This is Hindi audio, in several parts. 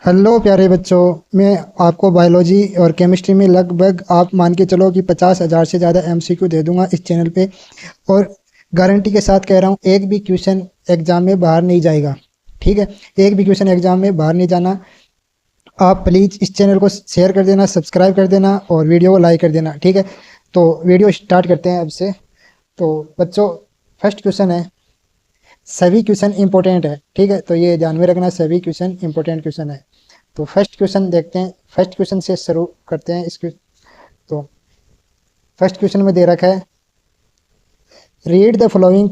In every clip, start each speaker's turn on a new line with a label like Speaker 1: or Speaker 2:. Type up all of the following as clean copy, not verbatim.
Speaker 1: हेलो प्यारे बच्चों। मैं आपको बायोलॉजी और केमिस्ट्री में लगभग आप मान के चलो कि 50,000 से ज़्यादा एमसीक्यू दे दूंगा इस चैनल पे। और गारंटी के साथ कह रहा हूँ, एक भी क्वेश्चन एग्ज़ाम में बाहर नहीं जाएगा। ठीक है, एक भी क्वेश्चन एग्ज़ाम में बाहर नहीं जाना। आप प्लीज़ इस चैनल को शेयर कर देना, सब्सक्राइब कर देना और वीडियो को लाइक कर देना। ठीक है, तो वीडियो स्टार्ट करते हैं अब से। तो बच्चों, फर्स्ट क्वेश्चन है, सभी क्वेश्चन इंपॉर्टेंट है। ठीक है, तो ये ध्यान में रखना, सभी क्वेश्चन इंपॉर्टेंट क्वेश्चन है। तो फर्स्ट क्वेश्चन देखते हैं, फर्स्ट क्वेश्चन से शुरू करते हैं इसके। तो फर्स्ट क्वेश्चन में दे रखा है, read the following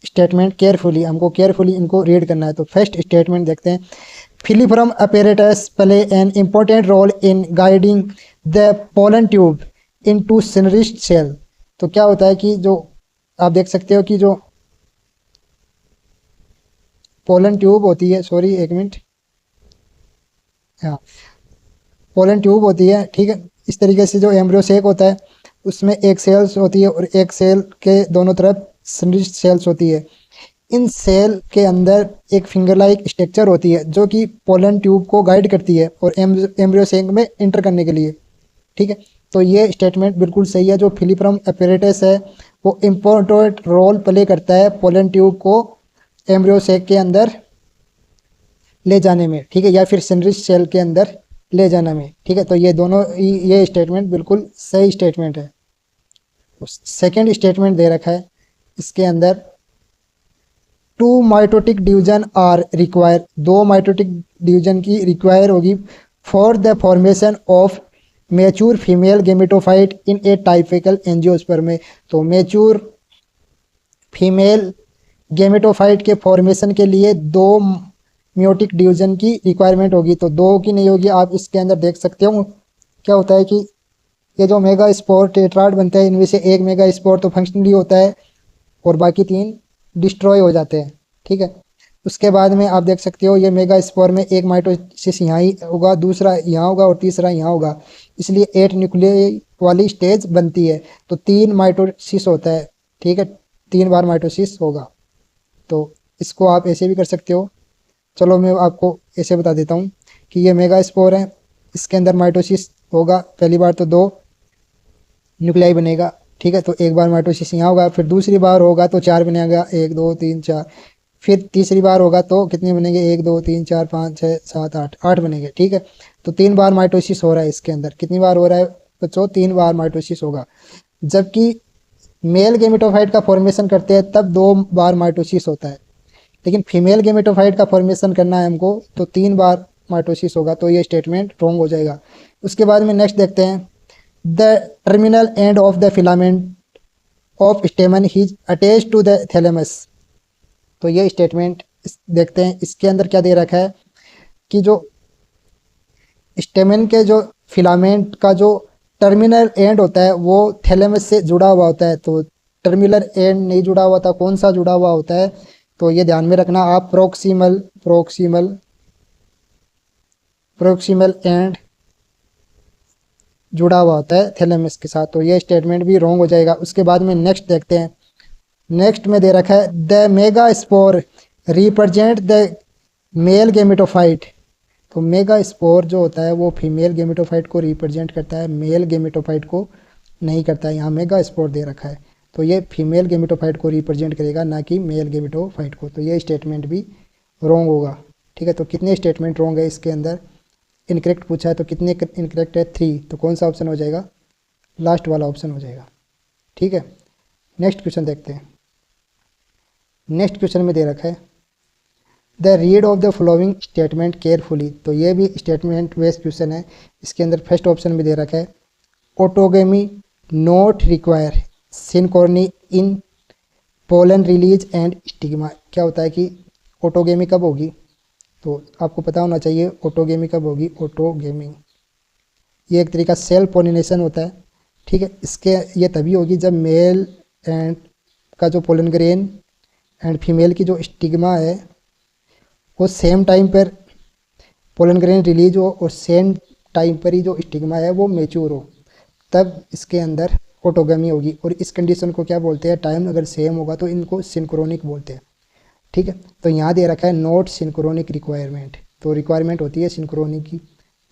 Speaker 1: statement carefully. हमको केयरफुली इनको रीड करना है। तो फर्स्ट स्टेटमेंट देखते हैं, filiform apparatus play an important role in guiding the pollen tube into synergid cell. तो क्या होता है कि जो आप देख सकते हो कि जो पोलन ट्यूब होती है, सॉरी एक मिनट, हाँ, पोलन ट्यूब होती है। ठीक है, इस तरीके से जो एम्ब्रियो सेक होता है उसमें एक सेल्स होती है और एक सेल के दोनों तरफ सिनरिस्ट सेल्स होती है। इन सेल के अंदर एक फिंगर लाइक स्ट्रक्चर होती है जो कि पोलन ट्यूब को गाइड करती है और एम्ब्रियो सेक में इंटर करने के लिए। ठीक है, तो ये स्टेटमेंट बिल्कुल सही है। जो फिलीफ्रम apparatus है वो इम्पोर्टेंट रोल प्ले करता है पोलन ट्यूब को एम्ब्रियो सेक के अंदर ले जाने में। ठीक है, या फिर सिनरिच सेल के अंदर ले जाने में। ठीक है, तो ये दोनों ये स्टेटमेंट बिल्कुल सही स्टेटमेंट है। सेकंड स्टेटमेंट दे रखा है इसके अंदर, two mitotic division are require, दो माइटोटिक डिवीजन की रिक्वायर होगी for the formation of mature female gametophyte in a typical angiosperm. तो मैच्योर फीमेल गेमेटोफाइट के फॉर्मेशन के लिए दो म्योटिक डिवीजन की रिक्वायरमेंट होगी। तो दो की नहीं होगी। आप इसके अंदर देख सकते हो क्या होता है कि ये जो मेगा स्पोर टेट्राड बनता है, इनमें से एक मेगा स्पोर तो फंक्शनली होता है और बाकी तीन डिस्ट्रॉय हो जाते हैं। ठीक है, उसके बाद में आप देख सकते हो ये मेगा स्पोर में एक माइटोसिस यहाँ ही होगा, दूसरा यहाँ होगा और तीसरा यहाँ होगा। इसलिए 8 न्यूक्लियस वाली स्टेज बनती है। तो 3 माइटोसिस होता है। ठीक है, 3 बार माइटोसिस होगा। तो इसको आप ऐसे भी कर सकते हो। चलो मैं आपको ऐसे बता देता हूँ कि ये मेगा स्पोर है, इसके अंदर माइटोसिस होगा। पहली बार तो 2 न्यूक्लियाई बनेगा। ठीक है, तो एक बार माइटोसिस यहाँ होगा, फिर दूसरी बार होगा तो 4 बनेगा, 1 2 3 4। फिर तीसरी बार होगा तो कितने बनेंगे, 1 2 3 4 5 6 7 8, 8 बनेंगे। ठीक है, तो 3 बार माइटोसिस हो रहा है इसके अंदर। कितनी बार हो रहा है बच्चों, 3 बार माइटोसिस होगा। जबकि मेल गेमेटोफाइट का फॉर्मेशन करते हैं तब 2 बार माइटोसिस होता है। लेकिन फीमेल गेमेटोफाइट का फॉर्मेशन करना है हमको तो 3 बार माइटोसिस होगा। तो ये स्टेटमेंट रॉन्ग हो जाएगा। उसके बाद में नेक्स्ट देखते हैं, the terminal end of the filament of stamen is attach to the thalamus. तो ये स्टेटमेंट देखते हैं, इसके अंदर क्या दे रखा है कि जो स्टेमन के जो फिलामेंट का जो टर्मिनल एंड होता है वो थैलेमस से जुड़ा हुआ होता है। तो टर्मिनल एंड नहीं जुड़ा हुआ था, कौन सा जुड़ा हुआ होता है, तो ये ध्यान में रखना आप, प्रोक्सिमल प्रोक्सिमल प्रोक्सिमल एंड जुड़ा हुआ होता है थैलेमस के साथ। तो ये स्टेटमेंट भी रॉन्ग हो जाएगा। उसके बाद में नेक्स्ट देखते हैं, नेक्स्ट में दे रखा है, the mega spore represent the mail gametophyte. तो मेगा स्पोर जो होता है वो फीमेल गेमेटोफाइट को रिप्रेजेंट करता है, मेल गेमेटोफाइट को नहीं करता है। यहाँ मेगा स्पोर दे रखा है तो ये फीमेल गेमेटोफाइट को रिप्रेजेंट करेगा, ना कि मेल गेमेटोफाइट को। तो ये स्टेटमेंट भी रॉन्ग होगा। ठीक है, तो कितने स्टेटमेंट रॉन्ग है इसके अंदर, इनकरेक्ट पूछा है तो कितने इनकरेक्ट है, 3। तो कौन सा ऑप्शन हो जाएगा, लास्ट वाला ऑप्शन हो जाएगा। ठीक है, नेक्स्ट क्वेश्चन देखते हैं। नेक्स्ट क्वेश्चन में दे रखा है, the read of the following statement carefully. तो ये भी स्टेटमेंट बेस्ड क्वेश्चन है। इसके अंदर फर्स्ट ऑप्शन में दे रखा है, autogamy not require synchrony in pollen release and stigma. क्या होता है कि ऑटोगेमी कब होगी, तो आपको पता होना चाहिए ऑटोगेमी कब होगी। ऑटोगेमी ये एक तरीका सेल्फ पोलिनेशन होता है। ठीक है, इसके ये तभी होगी जब मेल एंड का जो पोलन ग्रेन एंड फीमेल की जो स्टिग्मा है वो सेम टाइम पर पोलन ग्रेन रिलीज हो और सेम टाइम पर ही जो स्टिग्मा है वो मेच्योर हो, तब इसके अंदर ऑटोगेमी होगी। और इस कंडीशन को क्या बोलते हैं, टाइम अगर सेम होगा तो इनको सिंक्रोनिक बोलते हैं। ठीक है, तो यहाँ दे रखा है नोट सिंक्रोनिक रिक्वायरमेंट। तो रिक्वायरमेंट होती है सिंक्रोनी की,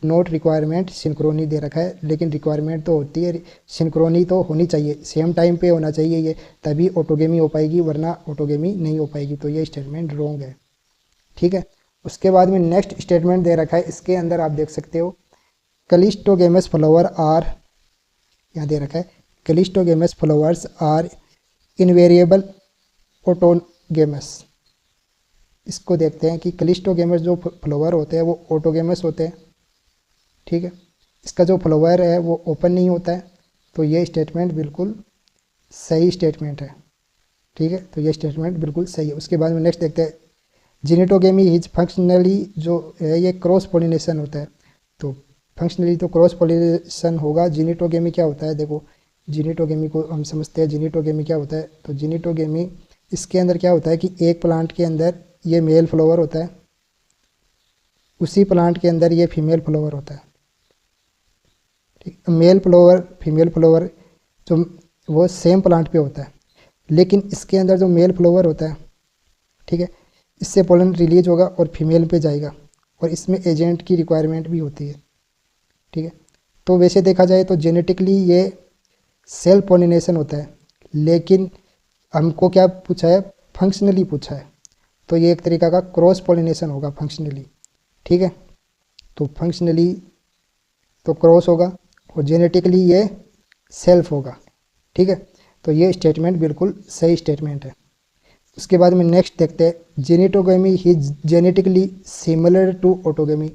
Speaker 1: नोट रिक्वायरमेंट सिंक्रोनी दे रखा है, लेकिन रिक्वायरमेंट तो होती है सिंक्रोनी तो होनी चाहिए, सेम टाइम पे होना चाहिए ये, तभी ऑटोगेमी हो पाएगी, वरना ऑटोगेमी नहीं हो पाएगी। तो ये स्टेटमेंट रॉन्ग है, ठीक है। उसके बाद में नेक्स्ट स्टेटमेंट दे रखा है, इसके अंदर आप देख सकते हो कलिस्टोगेमस फ्लावर आर, यहाँ दे रखा है कलिस्टोगेमस फ्लावर्स आर इनवेरिएबल ऑटोगेमस। इसको देखते हैं कि कलिस्टोगेमस जो फ्लावर होते हैं वो ऑटोगेमस होते हैं, ठीक है। इसका जो फ्लावर है वो ओपन नहीं होता है, तो ये स्टेटमेंट बिल्कुल सही स्टेटमेंट है, ठीक है। तो ये स्टेटमेंट बिल्कुल सही है। उसके बाद में नेक्स्ट देखते हैं जिनेटोगेमी इज फंक्शनली, जो है ये क्रॉस पोलिनेशन होता है, तो फंक्शनली तो क्रॉस पोलिनेशन होगा। जिनेटोगेमी क्या होता है, देखो जिनेटोगेमी को हम समझते हैं, जिनेटोगेमी क्या होता है। तो जिनेटोगेमी इसके अंदर क्या होता है कि एक प्लांट के अंदर ये मेल फ्लावर होता है, उसी प्लांट के अंदर ये फीमेल फ्लावर होता है, ठीक। मेल फ्लावर फीमेल फ्लावर जो वो सेम प्लांट पे होता है, लेकिन इसके अंदर जो मेल फ्लावर होता है, ठीक है, इससे पोलन रिलीज होगा और फीमेल पे जाएगा, और इसमें एजेंट की रिक्वायरमेंट भी होती है, ठीक है। तो वैसे देखा जाए तो जेनेटिकली ये सेल्फ पोलिनेशन होता है, लेकिन हमको क्या पूछा है, फंक्शनली पूछा है, तो ये एक तरीका का क्रॉस पोलिनेशन होगा फंक्शनली, ठीक है। तो फंक्शनली तो क्रॉस होगा और जेनेटिकली ये सेल्फ होगा, ठीक है। तो ये स्टेटमेंट बिल्कुल सही स्टेटमेंट है। उसके बाद में नेक्स्ट देखते हैं जेनेटोगेमी ही जेनेटिकली सिमिलर टू ऑटोगेमी,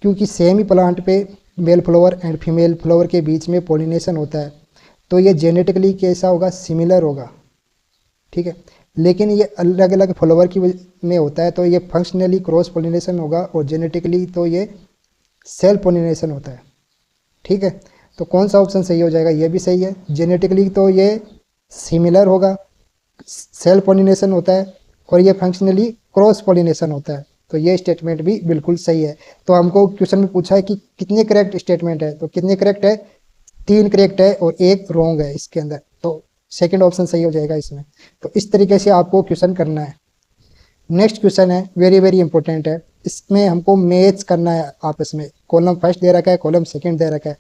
Speaker 1: क्योंकि सेम ही प्लांट पे male flower and female flower के बीच में पोलिनेशन होता है, तो ये जेनेटिकली कैसा होगा, सिमिलर होगा, ठीक है। लेकिन ये अलग अलग फ्लावर की में होता है, तो ये फंक्शनली क्रॉस पोलिनेशन होगा, और जेनेटिकली तो ये सेल्फ पोलिनेशन होता है, ठीक है। तो कौन सा ऑप्शन सही हो जाएगा, ये भी सही है। जेनेटिकली तो ये सिमिलर होगा, सेल्फ पोलिनेशन होता है, और ये फंक्शनली क्रॉस पोलिनेशन होता है, तो ये स्टेटमेंट भी बिल्कुल सही है। तो हमको क्वेश्चन में पूछा है कि कितने करेक्ट स्टेटमेंट है, तो कितने करेक्ट है, 3 करेक्ट है और 1 रॉन्ग है इसके अंदर, तो सेकंड ऑप्शन सही हो जाएगा इसमें। तो इस तरीके से आपको क्वेश्चन करना है। नेक्स्ट क्वेश्चन है वेरी वेरी इंपॉर्टेंट है, इसमें हमको मैच करना है आपस में। कॉलम फर्स्ट दे रखा है, कॉलम सेकंड दे रखा है।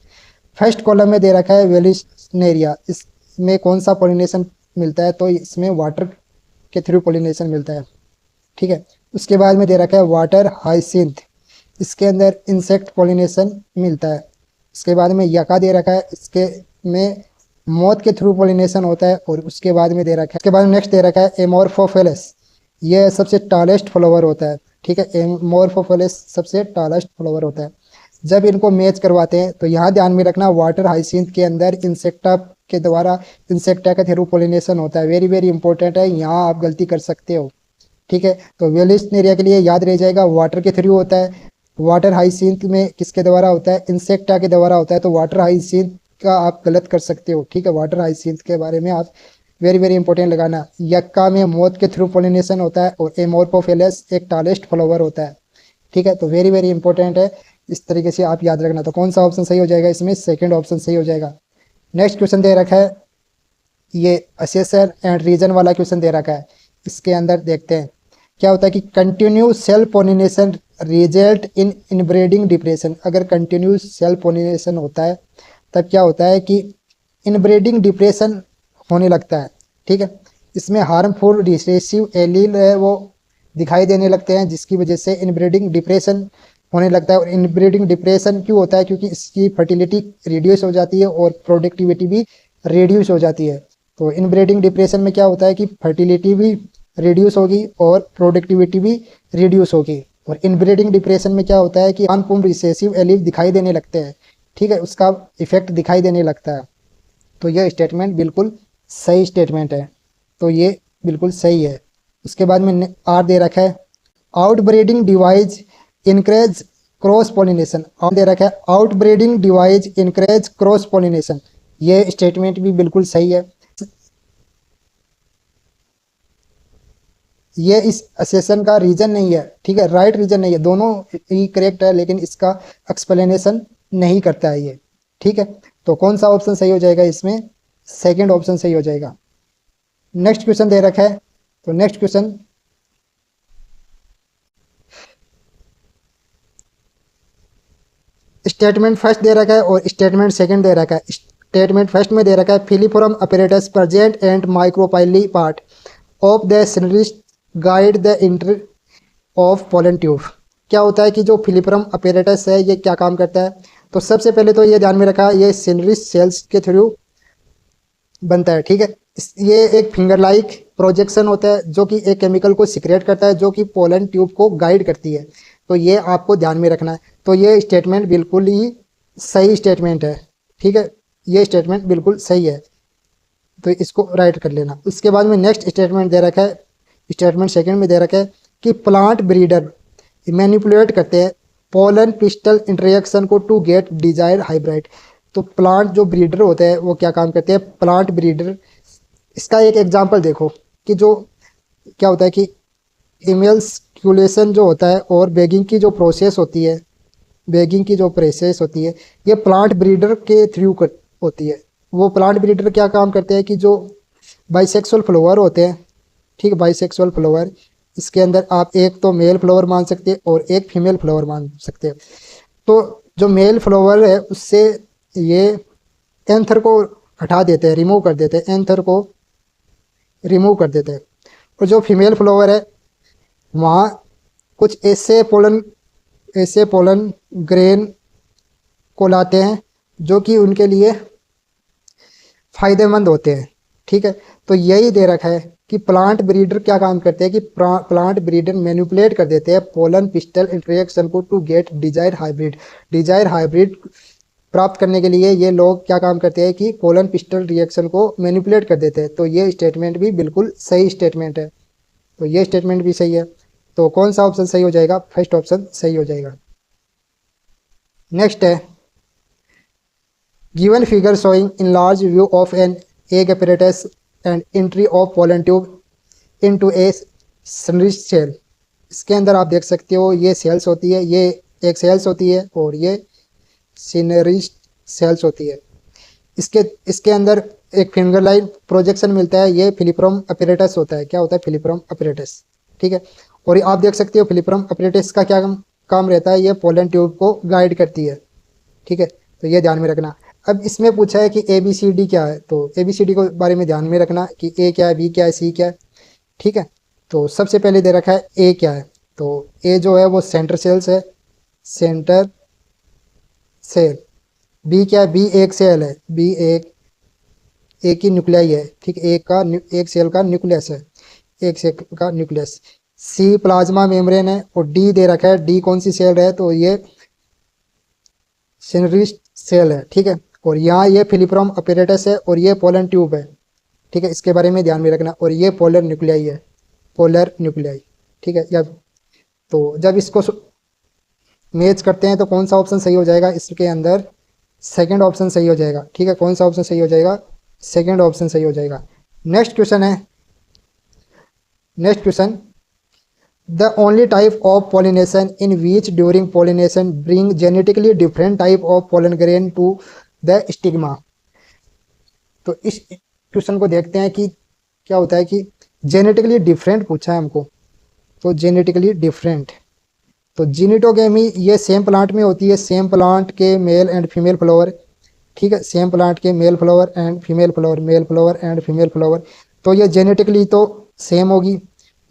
Speaker 1: फर्स्ट कॉलम में दे रखा है वेलिस्नेरिया, इसमें कौन सा पोलिनेशन मिलता है, तो इसमें वाटर के थ्रू पोलिनेशन मिलता है, ठीक है। उसके बाद में दे रखा है वाटर हाइसिंथ, इसके अंदर इंसेक्ट पोलिनेशन मिलता है। उसके बाद में यका दे रखा है, इसके में मौत के थ्रू पोलिनेशन होता है। और उसके बाद में दे रखा है, उसके बाद में नेक्स्ट दे रखा है एमोर्फोफेलस, ये सबसे टालेस्ट फ्लावर होता है, ठीक है। एमोर्फोफेलस सबसे टालेस्ट फ्लावर होता है। जब इनको मैच करवाते हैं तो यहाँ ध्यान में रखना वाटर हाइसिंथ के अंदर इंसेक्टा के द्वारा इंसेक्टा का थ्रू पोलिनेशन होता है, वेरी वेरी इंपॉर्टेंट है, यहाँ आप गलती कर सकते हो, ठीक है। तो वेलिस्नेरिया के लिए याद रह जाएगा वाटर के थ्रू होता है। वाटर हाइसिंथ में किसके द्वारा होता है, इंसेक्टा के द्वारा होता है, तो वाटर हाइसिंथ का आप गलत कर सकते हो, ठीक है। वाटर हाइसिंथ के बारे में आप वेरी वेरी इंपॉर्टेंट लगाना। यक्का में मौत के थ्रू पोलिनेशन होता है, और एमोर्फोफेलस एक टालेस्ट फ्लावर होता है, ठीक है। तो वेरी वेरी इंपॉर्टेंट है, इस तरीके से आप याद रखना। तो कौन सा ऑप्शन सही हो जाएगा इसमें, सेकंड ऑप्शन सही हो जाएगा। नेक्स्ट क्वेश्चन दे रखा है, ये असेसर एंड रीजन वाला क्वेश्चन दे रखा है। इसके अंदर देखते हैं क्या होता है कि continue self pollination result in inbreeding depression. अगर कंटिन्यू सेल्फ पोलिनेशन होता है तब क्या होता है कि इनब्रीडिंग डिप्रेशन होने लगता है, ठीक है। इसमें हार्मफुल रिसेसिव एलील है वो दिखाई देने लगते हैं, जिसकी वजह से इनब्रीडिंग डिप्रेशन होने लगता है। और इनब्रीडिंग डिप्रेशन क्यों होता है, क्योंकि इसकी फर्टिलिटी रिड्यूस हो जाती है और प्रोडक्टिविटी भी रिड्यूस हो जाती है। तो इनब्रीडिंग डिप्रेशन में क्या होता है कि फर्टिलिटी भी रिड्यूस होगी और प्रोडक्टिविटी भी रिड्यूस होगी। और इनब्रीडिंग डिप्रेशन में क्या होता है कि हार्मफुल रिसेसिव एलील दिखाई देने लगते हैं, ठीक है, उसका इफेक्ट दिखाई देने लगता है। तो यह स्टेटमेंट बिल्कुल सही स्टेटमेंट है, तो ये बिल्कुल सही है। उसके बाद में आर दे रखा है outbreeding device encourage cross pollination, और दे रखा है outbreeding device encourage cross pollination, ये स्टेटमेंट भी बिल्कुल सही है। ये इस असेसन का रीजन नहीं है, ठीक है, राइट रीजन नहीं है, दोनों ही करेक्ट है, लेकिन इसका एक्सप्लेनेशन नहीं करता है ये, ठीक है। तो कौन सा ऑप्शन सही हो जाएगा इसमें, सेकंड ऑप्शन सही हो जाएगा। नेक्स्ट क्वेश्चन दे रखा है, तो next question statement first they रखा है और स्टेटमेंट सेकंड दे रखा है। स्टेटमेंट फर्स्ट में दे रखा है filiform apparatus present and micropyle part of the synergid guide the enter of pollen tube. क्या होता है कि जो फिलीफॉर्म अपरेटस है ये क्या काम करता है? तो सबसे पहले तो ये ध्यान में रखा, ये सिनरिस्ट सेल्स के थ्रू बनता है, ठीक है। ये एक फिंगर लाइक प्रोजेक्शन होता है जो कि एक केमिकल को सिक्रेट करता है जो कि पोलन ट्यूब को गाइड करती है। तो ये आपको ध्यान में रखना है। तो ये स्टेटमेंट बिल्कुल ही सही स्टेटमेंट है, ठीक है, ये स्टेटमेंट बिल्कुल सही है, तो इसको राइट कर लेना। उसके बाद में नेक्स्ट स्टेटमेंट दे रखा है, स्टेटमेंट सेकंड में दे रखा है कि प्लांट ब्रीडर मैनिपुलेट करते हैं पोलन पिस्टल इंटरेक्शन को टू गेट डिजायर हाइब्रिड। तो प्लांट जो ब्रीडर होते हैं वो क्या काम करते हैं? प्लांट ब्रीडर, इसका एक एग्जांपल देखो कि जो क्या होता है कि इमेल्सक्यूलेशन जो होता है और बेगिंग की जो प्रोसेस होती है, बेगिंग की जो प्रोसेस होती है ये प्लांट ब्रीडर के थ्रू होती है। वो प्लांट ब्रीडर क्या काम करते हैं कि जो बाइसेक्सुअल फ्लावर होते हैं, ठीक है, बाइसेक्सुअल फ्लावर, इसके अंदर आप एक तो मेल फ्लावर मान सकते हैं और एक फीमेल फ्लावर मान सकते हैं। तो जो मेल फ्लावर है उससे ये एंथर को हटा देते हैं, रिमूव कर देते हैं, एंथर को रिमूव कर देते हैं। और जो फीमेल फ्लावर है वहाँ कुछ ऐसे पोलन ग्रेन को लाते हैं जो कि उनके लिए फ़ायदेमंद होते हैं, ठीक है। तो यही दे रखा है कि प्लांट ब्रीडर क्या काम करते हैं कि प्लांट ब्रीडर मैनिपुलेट कर देते हैं पोलन पिस्टल इंटरेक्शन को to get desire hybrid. Desire hybrid प्राप्त करने के लिए ये लोग क्या काम करते हैं कि पोलन पिस्टल रिएक्शन को मैनिपुलेट कर देते हैं। तो ये स्टेटमेंट भी बिल्कुल सही स्टेटमेंट है, तो ये स्टेटमेंट भी सही है। तो कौन सा ऑप्शन सही हो जाएगा? फर्स्ट ऑप्शन सही हो जाएगा। नेक्स्ट है given figure showing in large view of an egg apparatus and entry of pollen tube into a synergid cell. इसके अंदर आप देख सकते हो ये सेल्स होती है, ये एक सेल्स होती है और ये सिनरिच सेल्स होती है। इसके इसके अंदर एक फिंगर लाइन प्रोजेक्शन मिलता है, ये फिलीफॉर्म अपरेटस होता है। क्या होता है? फिलीफॉर्म अपरेटस, ठीक है। और ये आप देख सकते हो फिलीफॉर्म अपरेटस का क्या काम रहता है? ये पोलन ट्यूब को गाइड करती है, ठीक है। तो ये ध्यान में रखना। अब इसमें पूछा है कि ABCD क्या है, तो ABCD को बारे में ध्यान में रखना कि A क्या है, B क्या है, C क्या है, ठीक है। तो सबसे पहले दे रखा है A क्या है, तो A जो है वो सेंटर सेल्स है, सेंटर सेल। B क्या है? B एक सेल है, B एक ही न्यूक्लियाई है, ठीक, एक सेल का न्यूक्लियस है, एक सेल का न्यूक्लियस। C प्लाज्मा मेम्ब्रेन है और D दे रखा है, D कौन सी सेल है? तो ये सिनरिच सेल है, ठीक है। और यहाँ ये फिलीफॉर्म अपरेटस है और ये पोलन ट्यूब है, ठीक है, इसके बारे में ध्यान में रखना। और ये पोलर न्यूक्लियाई है, पोलर न्यूक्लियाई, ठीक है। जब इसको मैच करते हैं तो कौन सा ऑप्शन सही हो जाएगा? इसके अंदर सेकंड ऑप्शन सही हो जाएगा, ठीक है। कौन सा ऑप्शन सही हो जाएगा? सेकंड ऑप्शन सही हो जाएगा। नेक्स्ट क्वेश्चन है, next question the only type of pollination in which during pollination bring genetically different type of pollen grain to the stigma। तो इस क्वेश्चन को देखते हैं कि क्या होता है कि जेनेटिकली डिफरेंट पूछा है हमको। तो जेनेटिकली डिफरेंट, तो जीनिटोगेमी ये सेम प्लांट में होती है, सेम प्लांट के मेल एंड फीमेल फ्लावर, ठीक है, सेम प्लांट के male flower and female flower, male flower and female flower. तो ये जेनेटिकली तो सेम होगी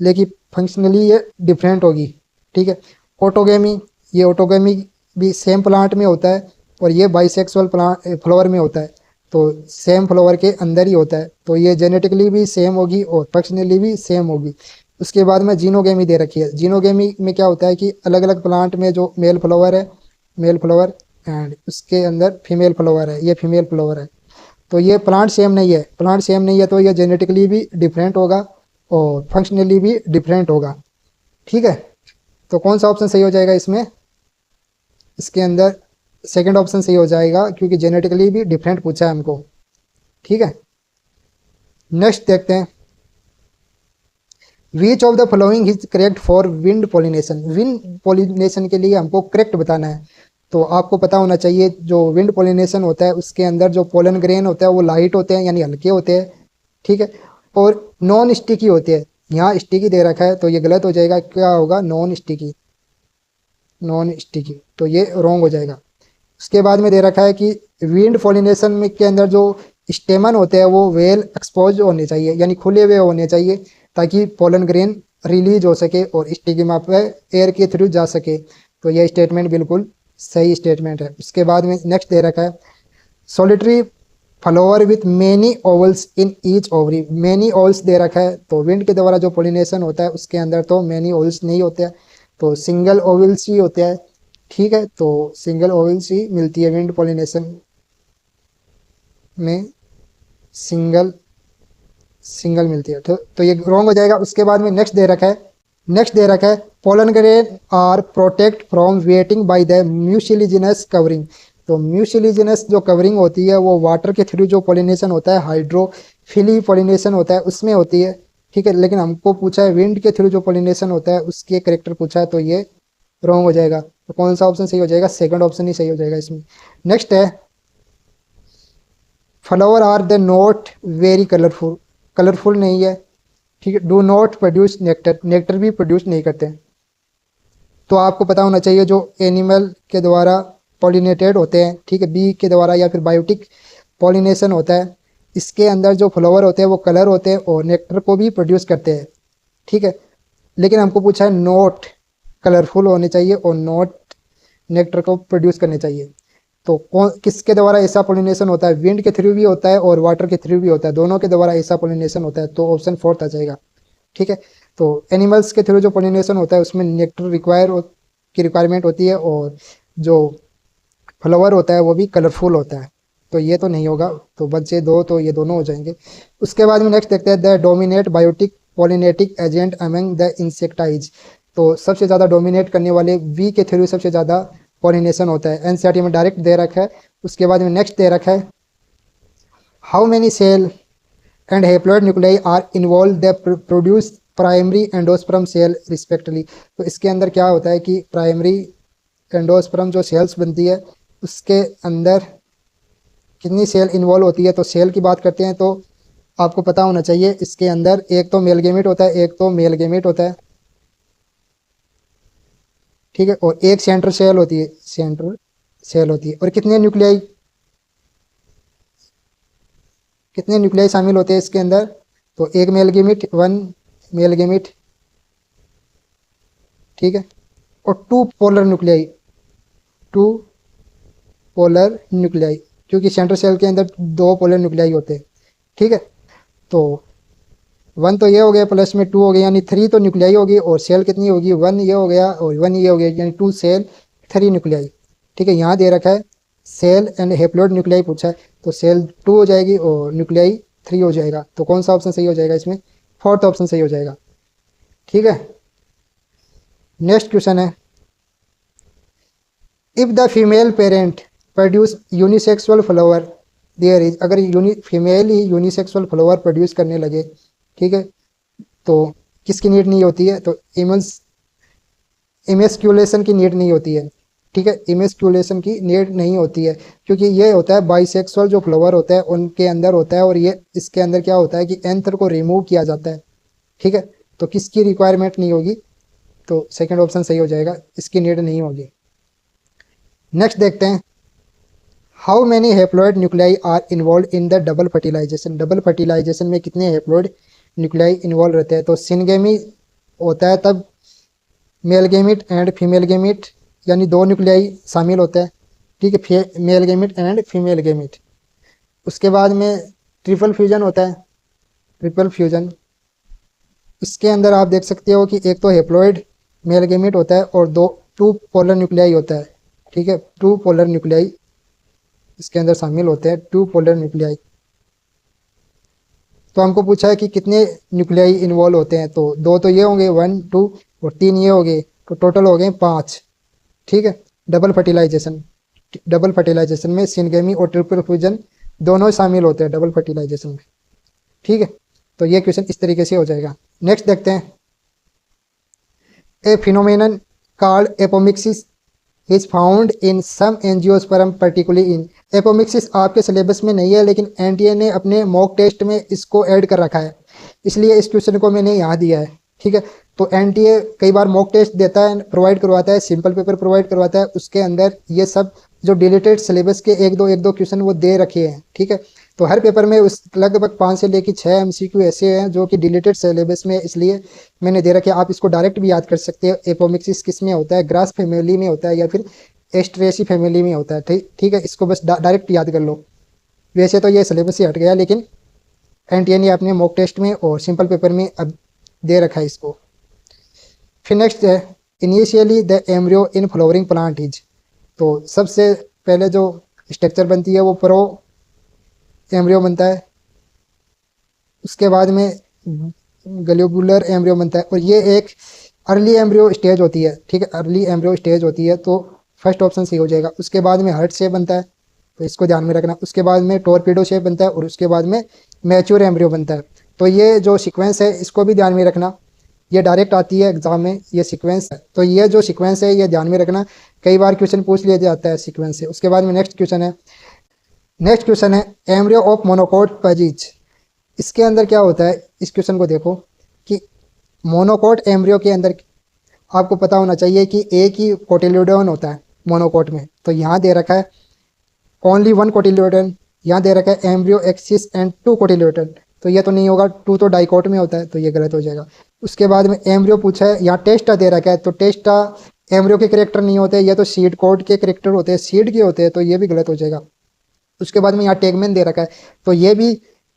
Speaker 1: लेकिन फंक्शनली ये डिफरेंट होगी, ठीक है। ऑटोगेमी, ये ऑटोगेमी भी सेम प्लांट में होता है और ये बाइसेक्सुअल प्लांट फ्लावर में होता है, तो सेम फ्लावर के अंदर ही होता है। तो ये जेनेटिकली भी सेम होगी और फंक्शनली भी सेम होगी। उसके बाद में जीनोगेमी दे रखी है। जीनोगेमी में क्या होता है कि अलग अलग प्लांट में जो मेल फ्लावर है, मेल फ्लावर एंड उसके अंदर फीमेल फ्लावर है, ये फीमेल फ्लावर है। तो ये प्लांट सेम नहीं है, प्लांट सेम नहीं है तो ये जेनेटिकली भी डिफरेंट होगा और फंक्शनली भी डिफरेंट होगा, ठीक है। तो कौन सा ऑप्शन सही हो जाएगा इसमें? इसके अंदर सेकंड ऑप्शन सही हो जाएगा क्योंकि जेनेटिकली भी डिफरेंट पूछा है हमको, ठीक है। नेक्स्ट देखते हैं, विच of the following is correct for wind pollination. Wind pollination के लिए हमको करेक्ट बताना है। तो आपको पता होना चाहिए जो विंड पॉलिनेशन होता है उसके अंदर जो पोलन ग्रेन होता है वो लाइट होते हैं यानी हल्के होते हैं, ठीक है, और नॉन स्टिकी होते हैं। यहाँ स्टिकी दे रखा है तो ये गलत हो जाएगा, क्या होगा? नॉन स्टिकी, नॉन स्टिकी, तो ये रॉन्ग हो जाएगा। उसके बाद में दे रखा है कि विंड पॉलिनेशन में के अंदर जो स्टेमन होते हैं वो वेल एक्सपोज होने चाहिए, यानी खुले हुए होने चाहिए, ताकि पोलन ग्रेन रिलीज हो सके और स्टिग्मा पे एयर के थ्रू जा सके। तो यह स्टेटमेंट बिल्कुल सही स्टेटमेंट है। उसके बाद में नेक्स्ट दे रखा है solitary flower with many ovules in each ovary. Many ovules दे रखा है, तो विंड के द्वारा जो पोलिनेशन होता है उसके अंदर तो मेनी ओवल्स नहीं होते हैं, तो सिंगल ओवल्स ही होते हैं। ठीक है, तो सिंगल ओवल्स ही मिलती है विंड पोलिनेशन में, सिंगल सिंगल मिलती है। तो ये रॉन्ग हो जाएगा। उसके बाद में नेक्स्ट दे रखा है pollen grain are protect from wetting by the mucilaginous covering. तो म्यूसिलिजिनस जो कवरिंग होती है वो वाटर के थ्रू जो पोलिनेशन होता है, हाइड्रोफिली पोलिनेशन होता है, उसमें होती है। ठीक है, लेकिन हमको पूछा है विंड के थ्रू जो पोलिनेशन होता है उसके करेक्टर पूछा है, तो ये रॉन्ग हो जाएगा। तो कौन सा ऑप्शन सही हो जाएगा? सेकंड ऑप्शन ही सही हो जाएगा इसमें। नेक्स्ट है flower are the not very colourful. Colourful नहीं है। ठीक है, do not produce nectar. Nectar भी प्रोड्यूस नहीं करते। तो आपको पता होना चाहिए जो एनिमल के द्वारा पॉलिनेटेड होते हैं, ठीक है, बी के द्वारा या फिर बायोटिक पॉलिनेशन होता है, इसके अंदर जो फ्लावर होते हैं वो कलर होते हैं और नेक्टर को भी प्रोड्यूस करते हैं। ठीक है, लेकिन हमको पूछा है नॉट कलरफुल होने चाहिए और नॉट नेक्टर को प्रोड्यूस करने चाहिए। तो कौन किसके द्वारा ऐसा पोलिनेशन होता है? विंड के थ्रू भी होता है और वाटर के थ्रू भी होता है, दोनों के द्वारा ऐसा पोलिनेशन होता है। तो ऑप्शन फोर्थ आ जाएगा। ठीक है, तो एनिमल्स के थ्रू जो पोलिनेशन होता है उसमें नेक्टर की रिक्वायरमेंट होती है और जो फ्लावर होता है वो भी कलरफुल होता है। तो ये तो नहीं होगा, तो बचे दो, तो ये दोनों हो जाएंगे। उसके बाद में नेक्स्ट देखते हैं the dominate biotic pollinating agent among the insects. तो सबसे ज़्यादा डोमिनेट करने वाले वी के थ्रू सबसे ज़्यादा पॉलिनेशन होता है। एनसीईआरटी में डायरेक्ट दे रखा है। उसके बाद में नेक्स्ट दे रखा है how many cell and haploid nuclei are involve the produce primary endosperm cell respectively. तो इसके अंदर क्या होता है कि प्राइमरी एंडोस्पर्म जो सेल्स बनती है उसके अंदर कितनी सेल इन्वॉल्व होती है। तो सेल की बात करते हैं तो आपको पता होना चाहिए इसके अंदर एक तो मेल गेमेट होता है, एक तो मेल गेमेट होता है। ठीक है, और एक सेंट्रल सेल होती है, सेंट्रल सेल होती है। और कितने न्यूक्लियाई शामिल होते हैं इसके अंदर? तो एक male gamete, one male gamete, ठीक है, और टू पोलर न्यूक्लियाई, क्योंकि सेंट्रल सेल के अंदर दो पोलर न्यूक्लियाई होते हैं। ठीक है, तो वन तो ये हो गया, प्लस में टू हो गया, यानी थ्री तो न्यूक्लियाई होगी। और सेल कितनी होगी? वन ये हो गया और वन ये हो गया, यानी टू सेल थ्री न्यूक्लियाई। ठीक है, यहाँ दे रखा है सेल एंड हैप्लॉइड न्यूक्लियाई पूछा है, तो सेल टू हो जाएगी और न्यूक्लियाई थ्री हो जाएगा। तो कौन सा ऑप्शन सही हो जाएगा इसमें? फोर्थ ऑप्शन सही हो जाएगा। ठीक है, नेक्स्ट क्वेश्चन है if the female parent produce unisexual flower there is. अगर फीमेल ही यूनिसेक्सुअल फ्लावर प्रोड्यूस करने लगे, ठीक है, तो किसकी नीड नहीं होती है? तो इमेस्क्यूलेशन की नीड नहीं होती है। ठीक है, इमेस्क्यूलेशन की नीड नहीं होती है, क्योंकि ये होता है बाइसेक्सुअल जो फ्लावर होता है उनके अंदर होता है, और ये इसके अंदर क्या होता है कि एंथर को रिमूव किया जाता है। ठीक है, तो किसकी रिक्वायरमेंट नहीं होगी? तो सेकंड ऑप्शन सही हो जाएगा, इसकी नीड नहीं होगी। नेक्स्ट देखते हैं how many haploid nuclei are involve in the double fertilisation. Double fertilisation में कितने हैप्लॉइड न्यूक्लियाई इन्वॉल्व रहते हैं? तो सिनगेमी होता है तब male gamete and female gamete, यानी दो न्यूक्लियाई शामिल होता है। ठीक है, male gamete and female gamete. उसके बाद में ट्रिपल फ्यूजन होता है, ट्रिपल फ्यूजन। इसके अंदर आप देख सकते हो कि एक तो हैप्लॉइड मेल गेमिट होता है और टू पोलर न्यूक्लियाई होता है। ठीक है, टू पोलर न्यूक्लियाई इसके अंदर शामिल होते हैं, टू पोलर न्यूक्लियाई। तो हमको पूछा है कि कितने न्यूक्लियाई इन्वॉल्व होते हैं, तो दो तो ये होंगे, वन टू, और तीन ये हो गए, तो टोटल हो गए पाँच। ठीक है, डबल फर्टिलाइजेशन में सिनगेमी और ट्रिपल फ्यूजन दोनों शामिल होते हैं डबल फर्टिलाइजेशन में। ठीक है, तो ये क्वेश्चन इस तरीके से हो जाएगा। नेक्स्ट देखते हैं a phenomenon called apomixis is found in some angiosperm particularly in. Apomixis आपके सिलेबस में नहीं है, लेकिन एनटीए ने अपने मॉक टेस्ट में इसको ऐड कर रखा है, इसलिए इस क्वेश्चन को मैंने यहाँ दिया है। ठीक है। तो एनटीए कई बार मॉक टेस्ट देता है, प्रोवाइड करवाता है, सिंपल पेपर प्रोवाइड करवाता है, उसके अंदर ये सब जो डिलीटेड सिलेबस के एक दो क्वेश्चन वो दे रखे हैं, ठीक है। तो हर पेपर में उस लगभग 5 से लेकर 6 एमसीक्यू ऐसे हैं जो कि डिलीटेड सिलेबस में, इसलिए मैंने दे रखे। आप इसको डायरेक्ट भी याद कर सकते हो। एपोमिक्सिस किस में होता है, ग्रास फैमिली में होता है या फिर एस्ट्रेसी फैमिली में होता है, ठीक है। इसको बस डायरेक्ट याद कर लो। वैसे तो ये सिलेबस से हट गया, लेकिन एनटीए ने अपने मॉक टेस्ट में और सिंपल पेपर में अब दे रखा है इसको। फिर नेक्स्ट है initially the embryo in flowering plant is. तो सबसे पहले जो स्ट्रक्चर बनती है वो प्रो एम्ब्रियो बनता है, उसके बाद में ग्लोबुलर एम्ब्रियो बनता है, और ये एक अर्ली एम्ब्रियो स्टेज होती है, ठीक है। अर्ली एम्ब्रियो स्टेज होती है, तो फर्स्ट ऑप्शन सही हो जाएगा। उसके बाद में हार्ट शेप बनता है, तो इसको ध्यान में रखना। उसके बाद में टोरपीडो शेप बनता है, और उसके बाद में मैच्योर एम्ब्रियो बनता है। तो ये जो सीक्वेंस है इसको भी ध्यान में रखना, ये डायरेक्ट आती है एग्जाम में, ये सीक्वेंस है। तो ये जो सीक्वेंस है ये ध्यान में रखना, कई बार क्वेश्चन पूछ लिया जाता है सीक्वेंस से। उसके बाद में नेक्स्ट क्वेश्चन है एम्ब्रियो ऑफ मोनोकोट पजीज। इसके अंदर क्या होता है, इस क्वेश्चन को देखो कि मोनोकोट एम्ब्रियो के अंदर आपको पता होना चाहिए कि एक ही कोटिल्योडोन होता है मोनोकोट में। तो यहाँ दे रखा है ओनली वन कोटिल्योडन, यहाँ दे रखा है एम्ब्रियो एक्सिस एंड टू कोटिल्योडन। तो ये तो नहीं होगा, टू तो डाइकोट में होता है, तो ये गलत हो जाएगा। उसके बाद में एम्ब्रियो पूछा है, यहाँ टेस्टा दे रखा है, तो टेस्टा एम्ब्रियो के करेक्टर नहीं होते, ये तो सीड कोड के करेक्टर होते हैं, सीड के होते हैं, तो ये भी गलत हो जाएगा। उसके बाद में यहाँ टेगमेन दे रखा है, तो ये भी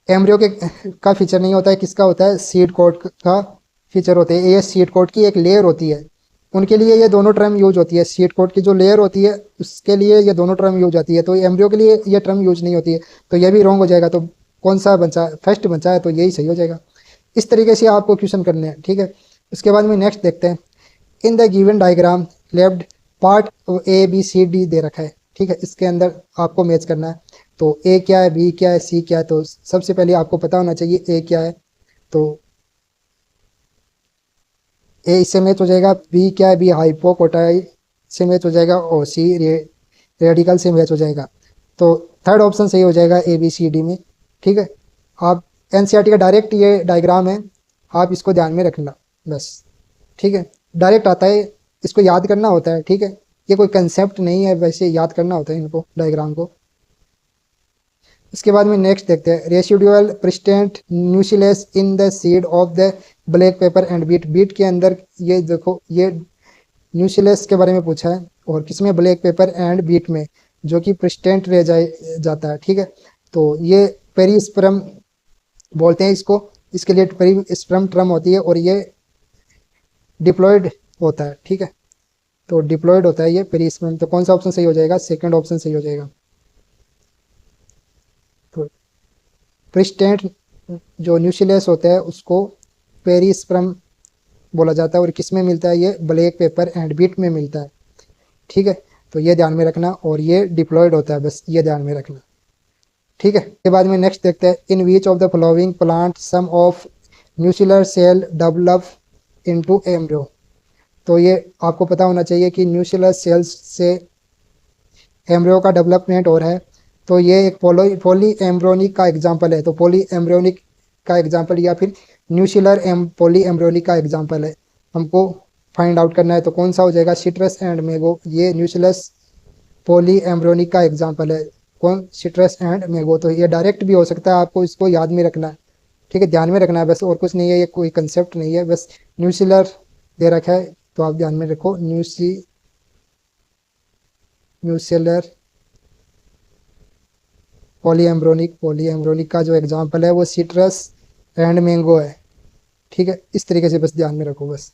Speaker 1: एम्ब्रियो के का फीचर नहीं होता है, किसका होता है, सीड कोड का फीचर होते हैं। ये सीड कोड की एक लेयर होती है, उनके लिए ये दोनों टर्म यूज होती है। सीड कोड की जो लेयर होती है उसके लिए ये दोनों टर्म यूज होती है, तो एम्ब्रियो के लिए ये टर्म यूज नहीं होती है, तो ये भी रॉन्ग हो जाएगा। तो कौन सा बचा, फर्स्ट बचा है, तो यही सही हो जाएगा। इस तरीके से आपको क्वेश्चन करने हैं, ठीक है। उसके बाद में नेक्स्ट देखते हैं in the given diagram left part A B C D दे रखा है, ठीक है। इसके अंदर आपको मैच करना है, तो ए क्या है, बी क्या है, सी क्या है। तो सबसे पहले आपको पता होना चाहिए ए क्या है, तो ए इससे मैच हो जाएगा। बी क्या है, बी हाइपोकोटाई से मैच हो जाएगा, और सी रेडिकल से मैच हो जाएगा। तो थर्ड ऑप्शन सही हो जाएगा ए बी सी डी में, ठीक है। आप एनसीईआरटी का डायरेक्ट ये डायग्राम है, आप इसको ध्यान में रखना बस, ठीक है। डायरेक्ट आता है, इसको याद करना होता है, ठीक है। ये कोई कंसेप्ट नहीं है, वैसे याद करना होता है इनको, डायग्राम को। इसके बाद में नेक्स्ट देखते हैं residual persistent nucellus in the seed of the black pepper and beet. Beet के अंदर ये देखो, ये न्यूसिलेस के बारे में पूछा है, और किसमें, ब्लैक पेपर एंड बीट में, जो कि प्रिस्टेंट रह जाता है, ठीक है। तो ये पेरिस्पर्म बोलते हैं इसको, इसके लिए पेरिस्पर्म टर्म होती है, और ये डिप्लॉयड होता है, ठीक है। तो डिप्लॉयड होता है ये पेरिस्पर्म। तो कौन सा ऑप्शन सही हो जाएगा, सेकंड ऑप्शन सही हो जाएगा। तो प्रिस्टेंट जो न्यूसिलेस होता है उसको पेरिस्पर्म बोला जाता है, और किस में मिलता है, ये ब्लैक पेपर एंड बीट में मिलता है, ठीक है। तो ये ध्यान में रखना, और ये डिप्लॉयड होता है, बस ये ध्यान में रखना, ठीक है। के बाद में नेक्स्ट देखते हैं in which of the following plant some of nucellar cell develop into embryo. तो ये आपको पता होना चाहिए कि न्यूसिलर सेल्स से एम्ब्रियो का डेवलपमेंट हो रहा है। तो ये एक पॉली एम्ब्रियोनिक का एग्जाम्पल है, तो पॉली एम्ब्रियोनिक का एग्जाम्पल या फिर न्यूसिलर पॉली एम्ब्रियोनिक का एग्जाम्पल है, हमको फाइंड आउट करना है। तो कौन सा हो जाएगा, सिट्रस एंड मैंगो। ये न्यूसिलस पॉली एम्ब्रियोनिक का एग्जाम्पल है, कौन, सिट्रस एंड मैंगो। तो ये डायरेक्ट भी हो सकता है, आपको इसको याद में रखना है, ठीक है, ध्यान में रखना है बस, और कुछ नहीं है, ये कोई कंसेप्ट नहीं है, बस न्यूसिलर दे रखा है, तो आप ध्यान में रखो न्यूसिलर पॉली एम्ब्रियोनिक का जो एग्जाम्पल है वो सिट्रस एंड मैंगो है, ठीक है। इस तरीके से बस ध्यान में रखो बस।